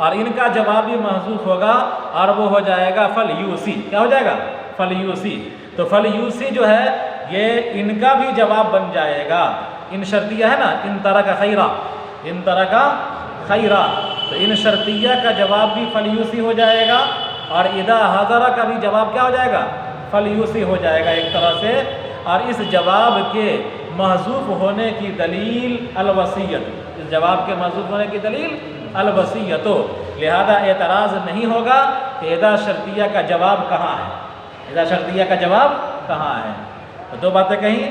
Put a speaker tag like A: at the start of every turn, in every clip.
A: اور ان کا جواب بھی محذوف ہوگا اور وہ ہو جائے گا فلیوسی. کیا ہو جائے گا؟ فلیوسی. تو فلیوسی جو ہے یہ ان کا بھی جواب بن جائے گا. ان شرطیہ ہے نا، ان ترک خیرا، ان ترک خیرا، تو ان شرطیہ کا جواب بھی فلیوسی ہو جائے گا اور اذا حضر کا بھی جواب کیا ہو جائے گا؟ فلیوسی ہو جائے گا ایک طرح سے. اور اس جواب کے محذوف ہونے کی دلیل الوصیت، اس جواب کے محذوف ہونے کی دلیل الوصیت، لہذا اعتراض نہیں ہوگا کہ اذا شرطیہ کا جواب کہاں ہے، اذا شرطیہ کا جواب کہاں ہے. تو دو باتیں کہیں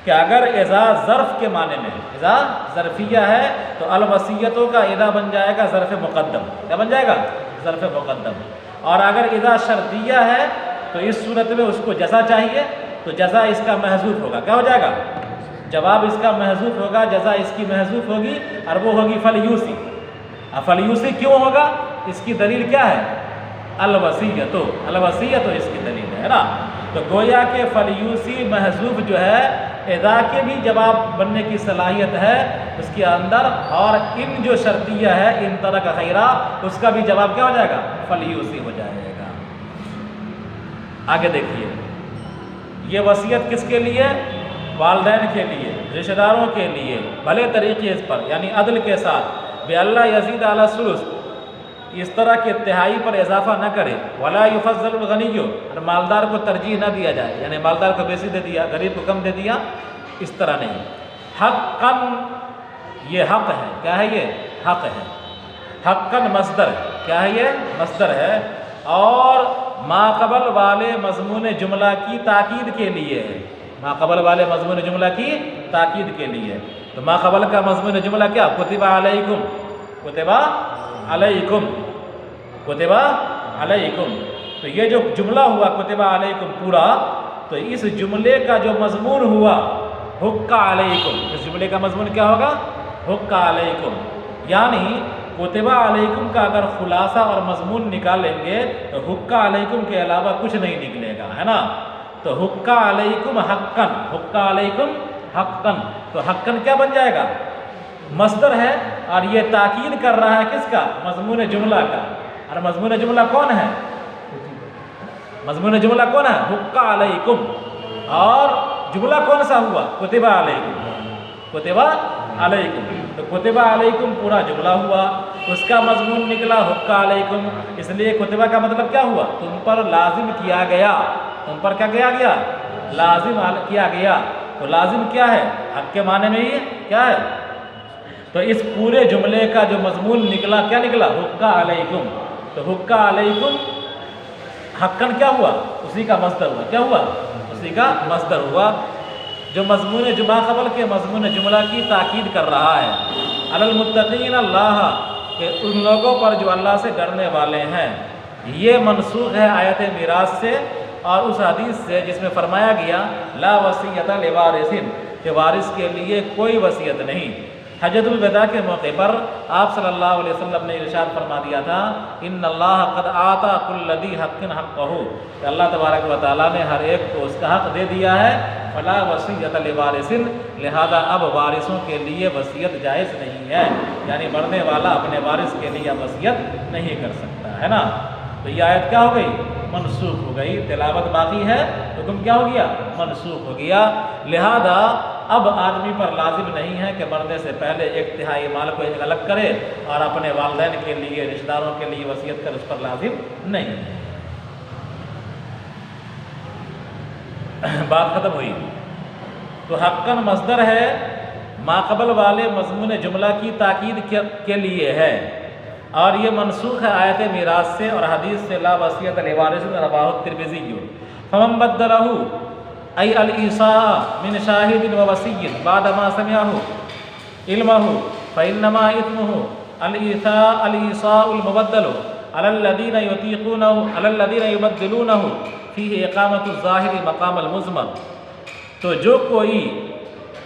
A: کہ اگر اذا ظرف کے معنی میں، اذا ظرفیہ ہے تو الوصیتوں کا اذا بن جائے گا ظرف مقدم. کیا بن جائے گا؟ ظرف مقدم. اور اگر اذا شرطیہ ہے تو اس صورت میں اس کو جزا چاہیے، تو جزا اس کا محذوف ہوگا. کیا ہو جائے گا؟ جواب اس کا محذوف ہوگا، جزا اس کی محذوف ہوگی اور وہ ہوگی فلیوسی. اب فلیوسی کیوں ہوگا؟ اس کی دلیل کیا ہے؟ الوصیت. الوصیت اس کی دلیل ہے نا. تو گویا کہ فلیوسی محذوف جو ہے اذا کے بھی جواب بننے کی صلاحیت ہے اس کے اندر، اور ان جو شرطیہ ہے ان ترک خیرا اس کا بھی جواب کیا ہو جائے گا؟ فلیوسی ہو جائے گا. آگے دیکھیے، یہ وصیت کس کے لیے؟ والدین کے لیے، رشتہ داروں کے لیے، بھلے طریقے اس پر یعنی عدل کے ساتھ، بے اللہ یزید علی الثلث، اس طرح کے تہائی پر اضافہ نہ کرے. ولا یفضل الغنی، اور مالدار کو ترجیح نہ دیا جائے، یعنی مالدار کو بیشی دے دیا، غریب کو کم دے دیا، اس طرح نہیں. حقاً، یہ حق ہے. کیا ہے یہ؟ حق ہے. حقاً مصدر، کیا ہے یہ؟ مصدر ہے. اور ما قبل والے مضمون جملہ کی تاکید کے لیے ہے. ما قبل والے مضمون جملہ کی تاکید کے لیے. تو ما قبل کا مضمون جملہ کیا؟ کتب علیکم، کتب علیکم، کتب علیکم. تو یہ جو جملہ ہوا کتب علیکم پورا، تو اس جملے کا جو مضمون ہوا حق علیکم، اس جملے کا مضمون کیا ہوگا؟ حق علیکم. یعنی کتب علیکم کا اگر خلاصہ اور مضمون نکالیں گے تو حق علیکم کے علاوہ کچھ نہیں نکلے گا، ہے نا. تو حق علیکم حقاً، حق علیکم حقاً، تو حقاً کیا بن جائے گا؟ مصدر ہے، اور یہ تاکید کر رہا ہے کس کا؟ مضمون جملہ کا. اور مضمون جملہ کون ہے؟ مضمون جملہ کون ہے؟ حق علیکم. اور جملہ کون سا ہوا؟ کتب علیکم، کتب علیکم. تو کتب علیکم پورا جملہ ہوا، اس کا مضمون نکلا حق علیکم. اس لیے کتبہ کا مطلب کیا ہوا؟ تم پر لازم کیا گیا. تم پر کیا کیا گیا؟ لازم کیا گیا. تو لازم کیا ہے؟ حق کے معنی میں یہ کیا ہے؟ تو اس پورے جملے کا جو مضمون نکلا کیا نکلا؟ حق علیکم. تو حق علیکم حقاً کیا ہوا؟ اسی کا مصدر ہوا. کیا ہوا؟ اسی کا مصدر ہوا، جو مضمون جمع قبل کے مضمون جملہ کی تاکید کر رہا ہے. علی المتقین اللہ، کہ ان لوگوں پر جو اللہ سے ڈرنے والے ہیں. یہ منسوخ ہے آیت میراث سے اور اس حدیث سے جس میں فرمایا گیا لا وصیۃ لوارث، کہ وارث کے لیے کوئی وصیت نہیں. حجۃ الوداع کے موقع پر آپ صلی اللہ علیہ وسلم نے ارشاد فرما دیا تھا ان اللہ قد آتا کل ذی حق حقہ، کہ اللہ تبارک و تعالیٰ نے ہر ایک کو اس کا حق دے دیا ہے. فلا وصیۃ لوارث، لہذا اب وارثوں کے لیے وصیت جائز نہیں ہے. یعنی مرنے والا اپنے وارث کے لیے وصیت نہیں کر سکتا، ہے نا. تو یہ آیت کیا ہو گئی؟ منسوخ ہو گئی. تلاوت باقی ہے، حکم کیا ہو گیا؟ منسوخ ہو گیا. لہذا اب آدمی پر لازم نہیں ہے کہ مرنے سے پہلے ایک تہائی مال کو ایک الگ کرے اور اپنے والدین کے لیے، رشتہ داروں کے لیے وصیت کر، اس پر لازم نہیں ہے. بات ختم ہوئی. تو حقاً مصدر ہے، ما قبل والے مضمون جملہ کی تاکید کے لیے ہے، اور یہ منسوخ ہے آیت میراث سے اور حدیث سے لا وصیۃ لوارث رواہ الترمذی. فمن بدلہ ای الایصاء من شاہد و وصی بعد ما سمعہ علمہ فانما اثمہ الایصاء المبدل علی الذین یطیقونہ علی الذین یبدلونہ فیہ اقامۃ الظاہر مقام المضمر. تو جو کوئی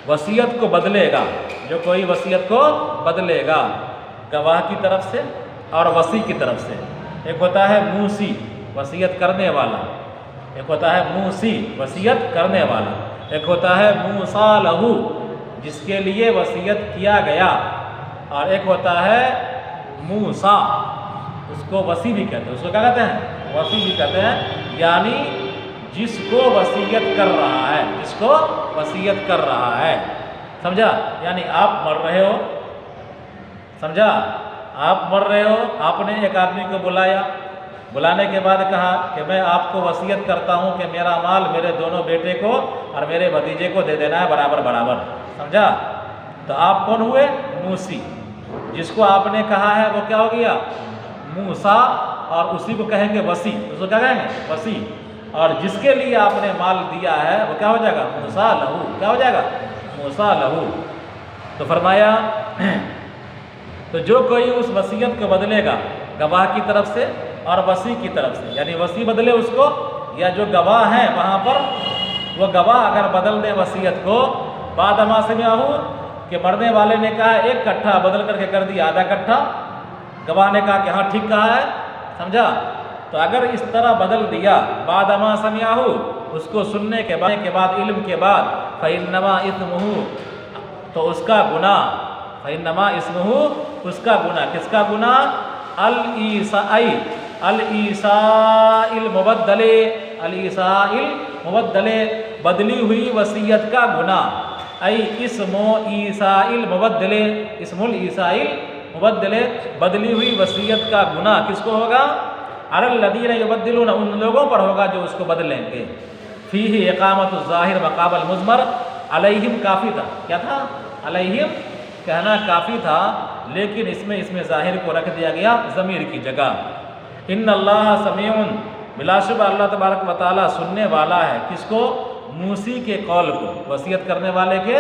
A: وصیت کو بدلے گا، جو کوئی وصیت کو بدلے گا گواہ کی طرف سے اور وصی کی طرف سے. ایک ہوتا ہے موصی، وصیت کرنے والا. ایک ہوتا ہے موصی، وصیت کرنے والا. ایک ہوتا ہے موصی لہ، جس کے لیے وصیت کیا گیا. اور ایک ہوتا ہے موسیٰ، اس کو وصی بھی کہتے ہیں، اس کو کیا کہتے ہیں؟ وصی بھی کہتے ہیں، یعنی جس کو وصیت کر رہا ہے، جس کو وصیت کر رہا ہے، سمجھا؟ یعنی آپ مر رہے ہو، سمجھا؟ آپ مر رہے ہو، آپ نے ایک آدمی کو بلایا، بلانے کے بعد کہا کہ میں آپ کو وصیت کرتا ہوں کہ میرا مال میرے دونوں بیٹے کو اور میرے بھتیجے کو دے دینا ہے برابر برابر، سمجھا؟ تو آپ کون ہوئے؟ موسی۔ جس کو آپ نے کہا ہے وہ کیا ہو گیا؟ موسیٰ، اور اسی کو کہیں گے وصی، اس کو کیا کہیں گے؟ وصی۔ اور جس کے لیے آپ نے مال دیا ہے وہ کیا ہو جائے گا؟ موسیٰ لہو، کیا ہو جائے گا؟ موسیٰ لہو۔ تو فرمایا تو جو کوئی اس وصیت کو بدلے گا گواہ کی طرف سے اور وصی کی طرف سے، یعنی وصی بدلے اس کو یا جو گواہ ہیں وہاں پر، وہ گواہ اگر بدل دے وصیت کو بعد ما سمعہ، کہ مرنے والے نے کہا 1 کٹھا بدل کر کے کر دیا آدھا کٹھا، گواہ نے کہا کہ ہاں ٹھیک کہا ہے، سمجھا؟ تو اگر اس طرح بدل دیا بعد ما سمعہ، اس کو سننے کے بعد علم کے بعد، فإنما إثمه، تو اس کا گناہ، فإنما اسمہ، اس کا گناہ، کس کا گناہ؟ الایساء المبدل، الایساء المبدل، بدلی ہوئی وصیت کا گناہ، اسم ایساء المبدل، اسم الایساء المبدل، بدلی ہوئی وصیت کا گناہ کس کو ہوگا؟ علی الذین یبدلون، ان لوگوں پر ہوگا جو اس کو بدلیں گے۔ فیہ اقامت الظاہر مقام المضمر، علیہم کافی تھا، کیا تھا؟ علیہم کہنا کافی تھا، لیکن اس میں ظاہر کو رکھ دیا گیا ضمیر کی جگہ۔ ان اللہ سمیع، بلا شبہ اللہ تبارک و تعالیٰ سننے والا ہے، کس کو؟ موسی کے قول کو، وصیت کرنے والے کے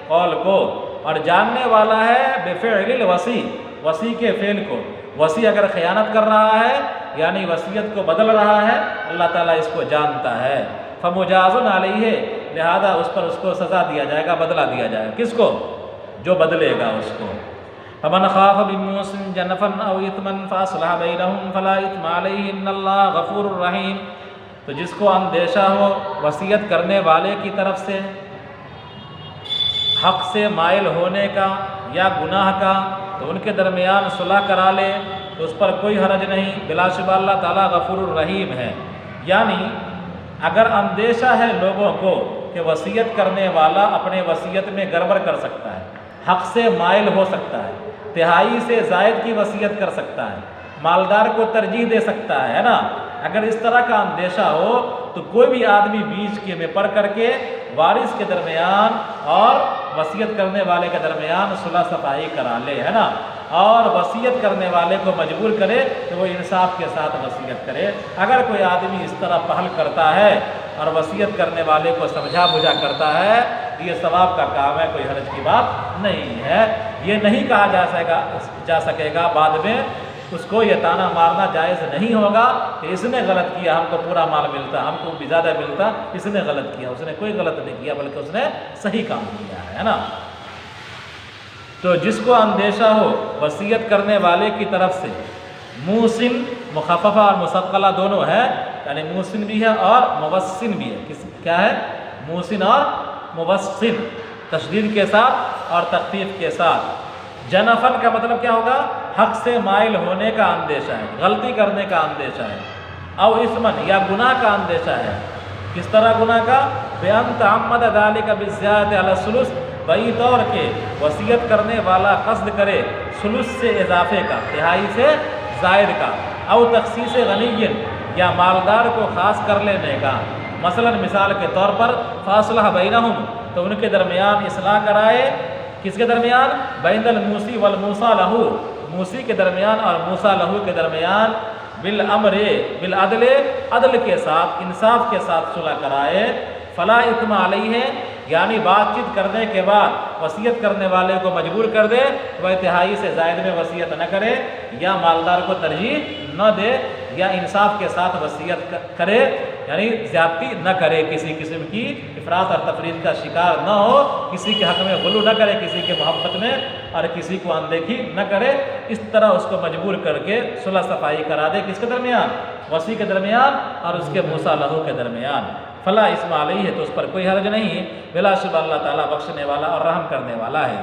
A: قول کو، اور جاننے والا ہے بفعل الوصی، وصی کے فعل کو۔ وصی اگر خیانت کر رہا ہے یعنی وصیت کو بدل رہا ہے، اللہ تعالیٰ اس کو جانتا ہے۔ فمجاز علیہ، لہذا اس پر اس کو سزا دیا جائے گا، بدلہ دیا جائے گا، کس کو؟ جو بدلے گا اس کو۔ فمن خاف من موصٍ جنفا او اثما فاصلح بینہم فلا اثم علیہ ان اللہ غفور رحیم۔ تو جس کو اندیشہ ہو وصیت کرنے والے کی طرف سے حق سے مائل ہونے کا یا گناہ کا، تو ان کے درمیان صلح کرا لے تو اس پر کوئی حرج نہیں، بلا شبہ اللہ تعالیٰ غفور الرحیم ہے۔ یعنی اگر اندیشہ ہے لوگوں کو کہ وصیت کرنے والا اپنے وصیت میں گڑبڑ کر سکتا ہے، حق سے مائل ہو سکتا ہے، تہائی سے زائد کی وصیت کر سکتا ہے، مالدار کو ترجیح دے سکتا ہے نا، اگر اس طرح کا اندیشہ ہو تو کوئی بھی آدمی بیچ کے میں پڑھ کر کے وارث کے درمیان اور وصیت کرنے والے کے درمیان صلح صفائی کرا لے، ہے نا، اور وصیت کرنے والے کو مجبور کرے کہ وہ انصاف کے ساتھ وصیت کرے۔ اگر کوئی آدمی اس طرح پہل کرتا ہے اور وصیت کرنے والے کو سمجھا بجھا کرتا ہے، یہ ثواب کا کام ہے، کوئی حرج کی بات نہیں ہے۔ یہ نہیں کہا جا سکے گا بعد میں اس کو یہ تانا مارنا جائز نہیں ہوگا کہ اس نے غلط کیا، ہم کو پورا مال ملتا، ہم کو بھی زیادہ ملتا، اس نے غلط کیا۔ اس نے کوئی غلط نہیں کیا بلکہ اس نے صحیح کام کیا ہے نا۔ تو جس کو اندیشہ ہو وصیت کرنے والے کی طرف سے، موسن مخففہ اور مثقلہ دونوں ہے، یعنی موسن بھی ہے اور موسن بھی ہے۔ کیا ہے؟ موسن اور موسن، تشدید کے ساتھ اور تخفیف کے ساتھ۔ جنفن کا مطلب کیا ہوگا؟ حق سے مائل ہونے کا اندیشہ ہے، غلطی کرنے کا اندیشہ ہے، او اسمن یا گناہ کا اندیشہ ہے۔ کس طرح گناہ کا؟ بِأَن تَعَمَّدَ ذَلِكَ بِالزِّيَادَةِ عَلَى الثُّلُثِ، بئی طور کے وصیت کرنے والا قصد کرے ثلث سے اضافے کا، تہائی سے زائد کا، او تخصیص غنی یا مالدار کو خاص کر لینے کا۔ مثلا مثال کے طور پر فاصلہ بینہم، تو ان کے درمیان اصلاح کرائے، کس کے درمیان؟ بین الموسی والموسیٰ لہو، موسی کے درمیان اور موسیٰ لہو کے درمیان، بالامر بالعدل، عدل کے ساتھ انصاف کے ساتھ صلح کرائے۔ فلا اثم علیہ، یعنی بات چیت کرنے کے بعد وصیت کرنے والے کو مجبور کر دے وہ تہائی سے زائد میں وصیت نہ کرے، یا مالدار کو ترجیح نہ دے، یا انصاف کے ساتھ وصیت کرے، یعنی زیادتی نہ کرے، کسی قسم کی افراط اور تفریط کا شکار نہ ہو، کسی کے حق میں غلو نہ کرے، کسی کے محبت میں، اور کسی کو اندیکھی نہ کرے۔ اس طرح اس کو مجبور کر کے صلح صفائی کرا دے، کس کے درمیان؟ وصی کے درمیان اور اس کے موسیٰ لہو کے درمیان۔ فلا اسم علیہ ہے، تو اس پر کوئی حرج نہیں، بلا شبہ اللہ تعالیٰ بخشنے والا اور رحم کرنے والا ہے۔